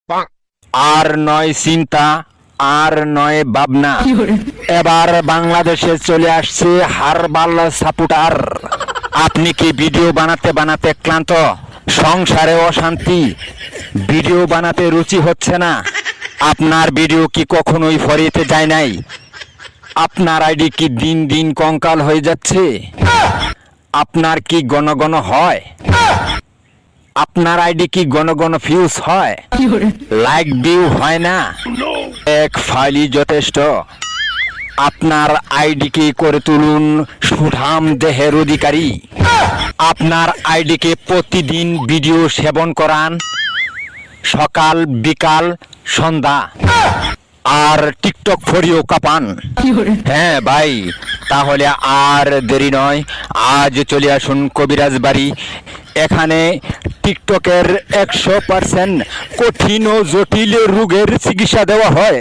আর নয় চিন্তা, আর নয় ভাবনা, এবার বাংলাদেশে চলে আসছে হারবাল সাপোর্টার। আপনি কি ভিডিও বানাতে বানাতে ক্লান্ত, সংসারে অশান্তি, ভিডিও বানাতে রুচি হচ্ছে না? আপনার ভিডিও কি কখনোই ফরিতে যায় নাই? আপনার আইডি কি দিন দিন কঙ্কাল হয়ে যাচ্ছে? আপনার কি ঘন ঘন হয়? আপনার আইডি কি ঘন ঘন ফিউজ হয়, লাইক ভিউ হয় না? এক ফাইলই যথেষ্ট। আপনার আইডিকে করে তুলুন সুঠাম দেহের অধিকারী। আপনার আইডিকে প্রতিদিন ভিডিও সেবন করান, সকাল বিকাল সন্ধ্যা, আর টিকটক ফরিও কাপান। হ্যাঁ ভাই, তাহলে আর দেরি নয়, আজ চলে আসুন কবিরাজ বাড়ি। এখানে টিকটকের 100% কঠিন ও জটিল রোগের চিকিৎসা দেওয়া হয়।